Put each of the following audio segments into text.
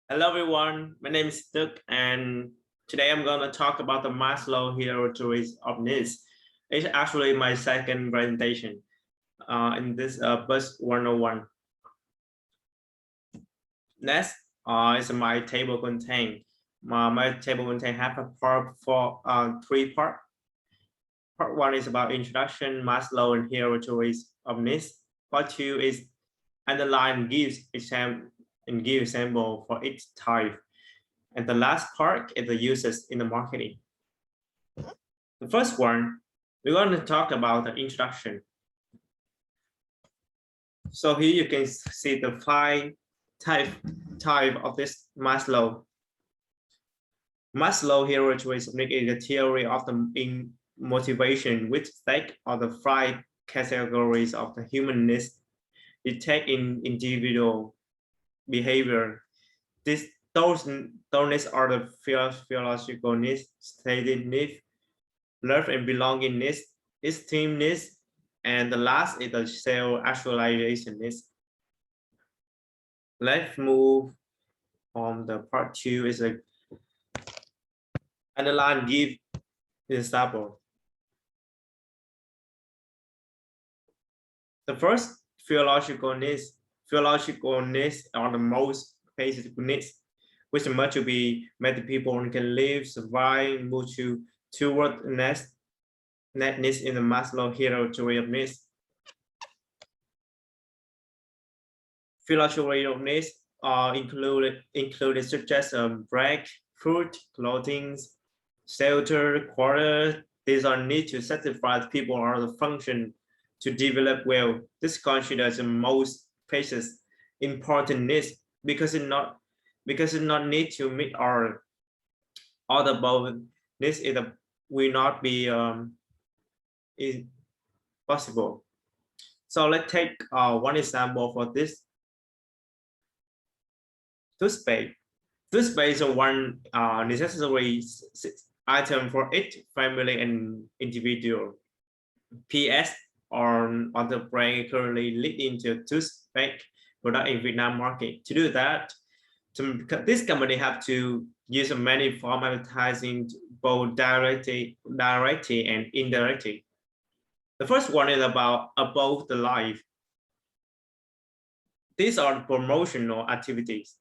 Hello everyone, my name is Duke and today I'm going to talk about the Maslow hierarchy of needs. It's actually my second presentation in this bus 101. Next is my table contain. My table contain have a part for three parts. Part one is about introduction, Maslow and hierarchies of needs. Part two is underline give example for each type. And the last part is the uses in the marketing. The first one, we're going to talk about the introduction. So here you can see the five type of this Maslow. Maslow hierarchy is a theory of the motivation, which take are the five categories of the human needs detect in individual behavior. Those needs are the physiological needs, stated needs, love and belonging needs, esteem needs, and the last is the self-actualization needs. Let's move on. The part two is a underline give example. The first physiological needs are the most basic needs, which must be met people can live, survive, move toward next needs in the Maslow hierarchy of needs. Physiological needs are included such as break, food, clothing, shelter, quarter. These are needs to satisfy people or the function to develop well. This considers the most cases important needs because it not need to meet all the above needs. It will not be possible. So let's take one example for this. Toothpaste. Toothpaste is one necessary item for each family and individual. PS on the brand currently lead into toothpaste product in Vietnam market. To do that, this company have to use many form advertising both directly and indirectly. The first one is about above the life. These are promotional activities.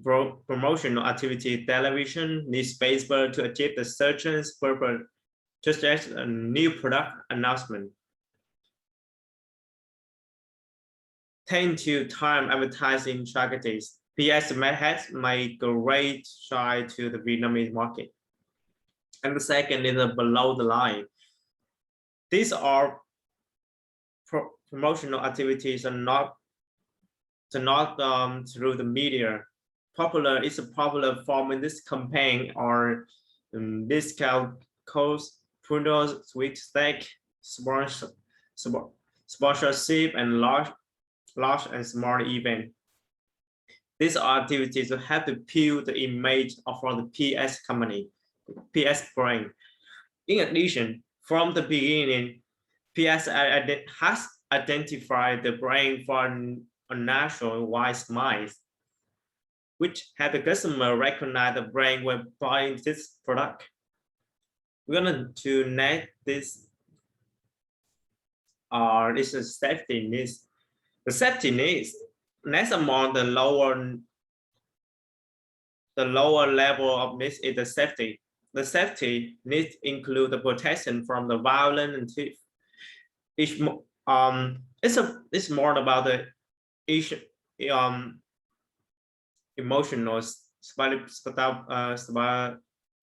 Promotional activity, television, newspaper to achieve the search's purpose, just as a new product announcement. Tend to time advertising strategies. PS has made great stride to the Vietnamese market. And the second is below the line. These are promotional activities are not through the media. Popular is a popular form in this campaign or discount codes, photos, sweepstake, sponsorship, and large and small event. These are activities to help to build the image of the PS company, PS brand. In addition, from the beginning, PS has identified the brand for a nationwide smile, which had the customer recognize the brand when buying this product. We're going to net this this is safety needs. The safety needs next among the lower level of needs is the safety. The safety needs include the protection from the violent and thief. It's more about the emotional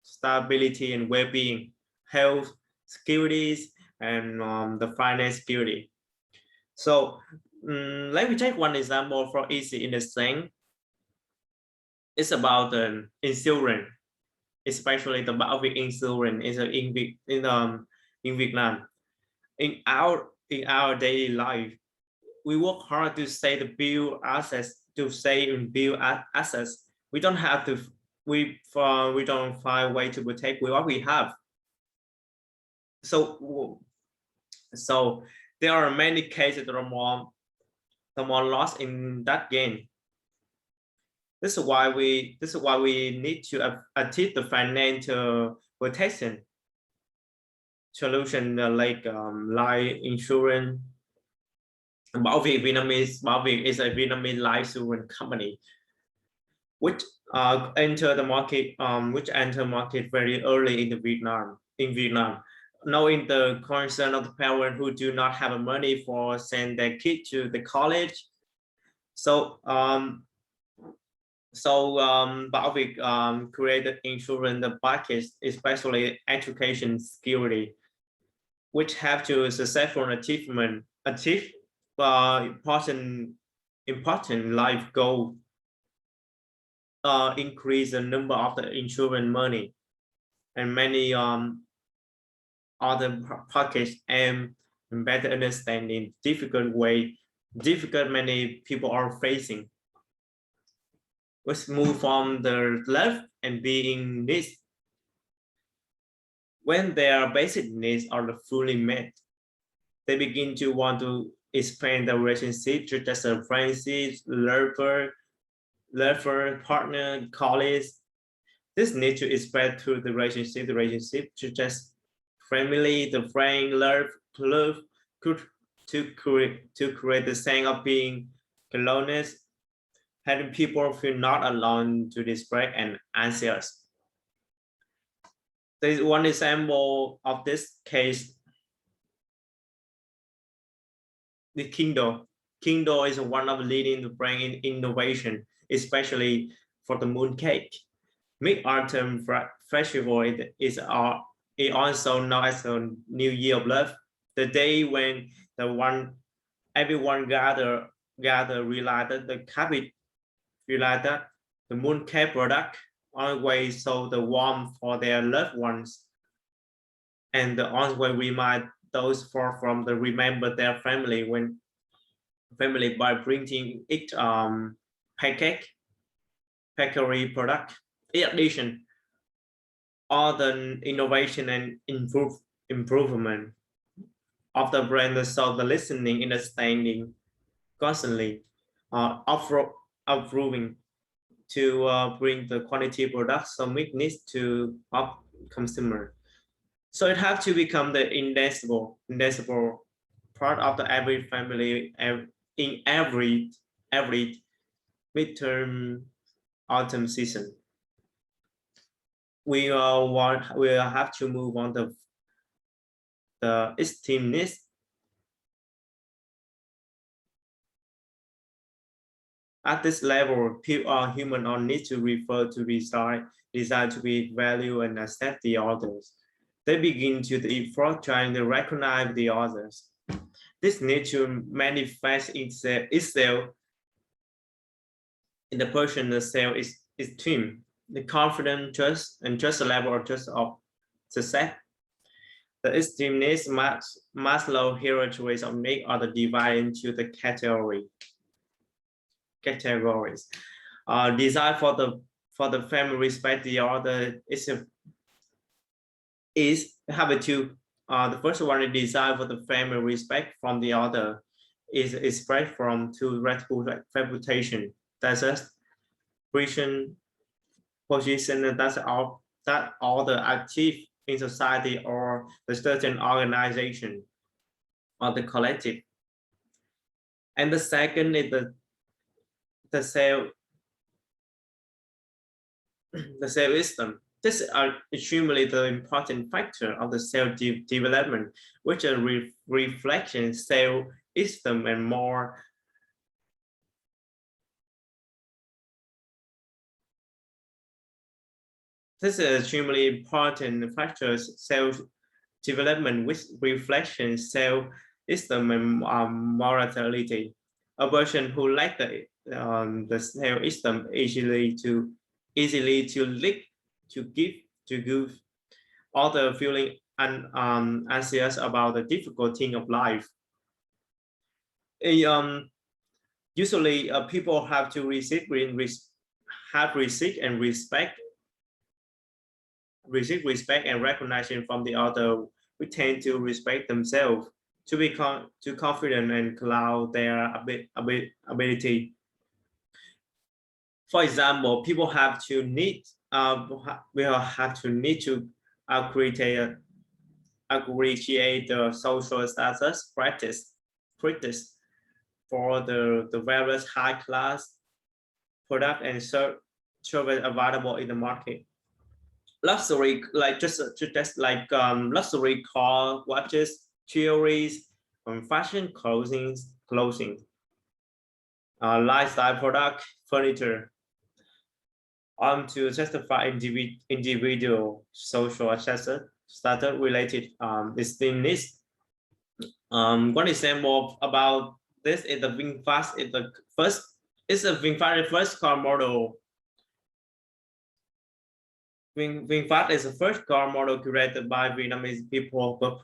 stability and well-being, health, securities, and the finance security. So let me take one example for easy understanding. It's about the insurance, especially the Bảo insurance is in Vietnam. In our daily life, we work hard to save the bill assets, to save and build assets. We don't have to. We don't find a way to protect what we have. So there are many cases that are more lost in that game. This is why we need to achieve the financial protection solution like life insurance. Bảo Việt Vietnamese Bảo Việt is a Vietnamese life insurance company which enter the market very early in Vietnam, knowing the concern of the parents who do not have money for send their kid to the college. So Bảo Việt created insurance package, especially education security, which have to successful achieve important life goal. Increase the number of the insurance money, and many other packages and better understanding difficult many people are facing. Let's move from the left and being needs. When their basic needs are fully met, they begin to want to expand the relationship to just a friendship, lover, partner, colleagues. This need to expand through the relationship to just family, the friend, love to create the sense of being closeness, having people feel not alone to distract and anxious. There is one example of this case. The Kindle. Kindle is one of the leading brand in innovation, especially for the mooncake. Mid-Autumn Festival is also known as the New Year of Love, the day when everyone gather realize that the mooncake product always show the warmth for their loved ones, and the always remind those far from the remember their family by printing it bakery product. In addition, all the innovation and improvement of the brand, so the listening, understanding, constantly improving to bring the quality products so meet needs to up consumer. So it have to become the indispensable part of the every family in every midterm autumn season. We have to move on the esteem needs. At this level, human are need to refer to desire to be value and accept the others. They begin to the effort trying to recognize the others. This need to manifest itself in the personal self-esteem, the confidence, trust, and just a level of trust of success. The esteem needs Maslow's hierarchy of need are divided into the categories. Desire for the family respect the other is have to the first one is desire for the family respect from the other is spread from to reputation. That's just position that's all the active in society or the certain organization or the collective. And the second is the self-esteem. This is extremely the important factor of the self-development, which is reflection, self-esteem, and more. This is extremely important factors, self-development with reflection, self-esteem, and morality. A person who lacks the self-esteem easily to leak, to give all the feeling and anxious about the difficult thing of life. Usually, people have to receive and respect and recognition from the other. We tend to respect themselves to become too confident and allow their ability. For example, people have to need will have to need to appreciate the social status practice for the various high class product and service available in the market. Luxury, like just like luxury car, watches, jewelries, fashion clothing, lifestyle product, furniture, to justify individual social status related distinct needs. One example about this is the VinFast. It's a VinFast first car model. VinFast is the first car model created by Vietnamese people for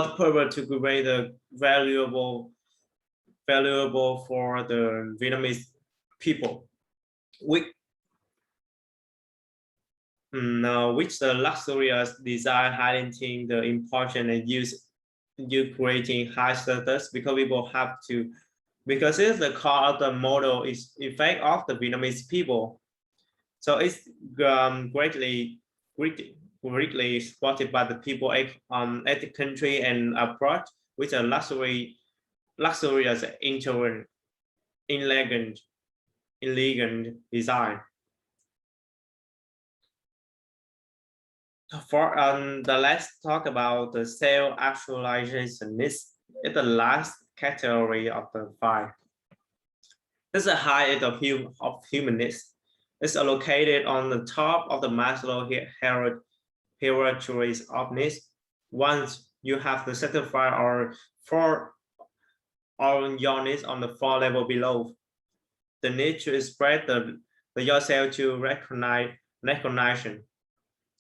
the purpose to create the valuable for the Vietnamese people, which the luxurious design highlighting the importance and you creating high status because people have to, because it's the car of the model is effect of the Vietnamese people. So it's greatly supported by the people at the country and abroad with a luxurious elegant design. For let's talk about the self-actualization. This is the last category of the 5. This is a height of humanness. It's located on the top of the Maslow hierarchy of needs. Once you have to satisfy or for all your needs on the 4 level below, the need to express the yourself to recognition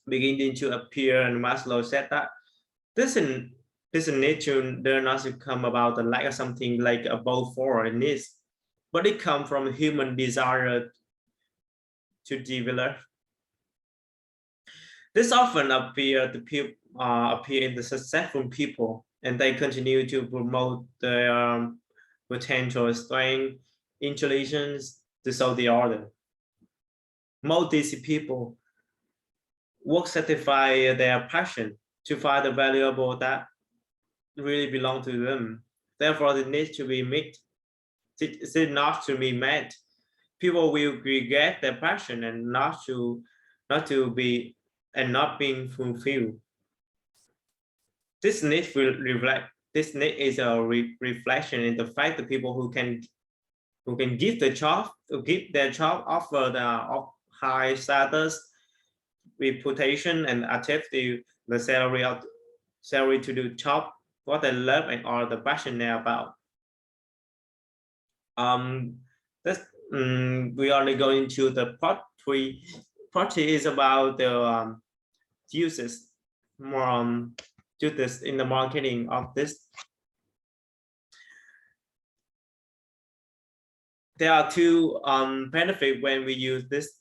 beginning to appear, and Maslow said that this need to does not come about the lack of something like above 4 needs, but it comes from human desire to develop. This often appear in the successful people, and they continue to promote their potential strength, intelligence to solve the order. Most these people work satisfy their passion to find the valuable that really belong to them. Therefore, it needs to be met. It is not to be met. People will regret their passion and not being fulfilled. This need will reflect. This need is a reflection in the fact that people who can give their job offer the high status, reputation, and achieve the salary to do job what they love and are the passionate about. We only go into the part 3. Part 3 is about the uses more uses in the marketing of this. There are 2 benefits when we use this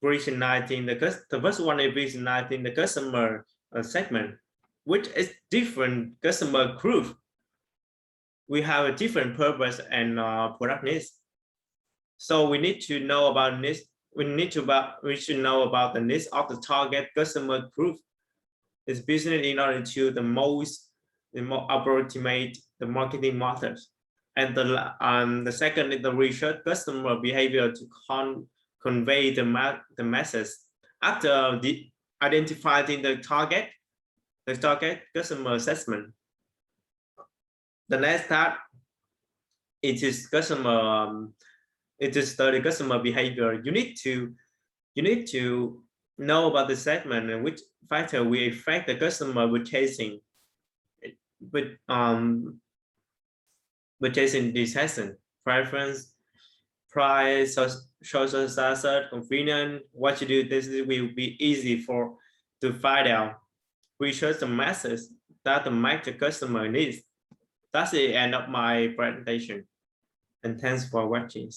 positioning the first one is positioning the customer segment, which is different customer group. We have a different purpose and product needs. So we need to know about this. We should know about the needs of the target customer group. It's business in order to the most optimate the marketing methods. And the second is the research customer behavior to convey the message. After identifying the target customer assessment, the next step it is study customer behavior. You need to know about the segment and which factor will affect the customer purchasing decision, preference, price, social status, convenience. What you do, this will be easy to find out. Research the message that match the customer needs. That's the end of my presentation. And thanks for watching.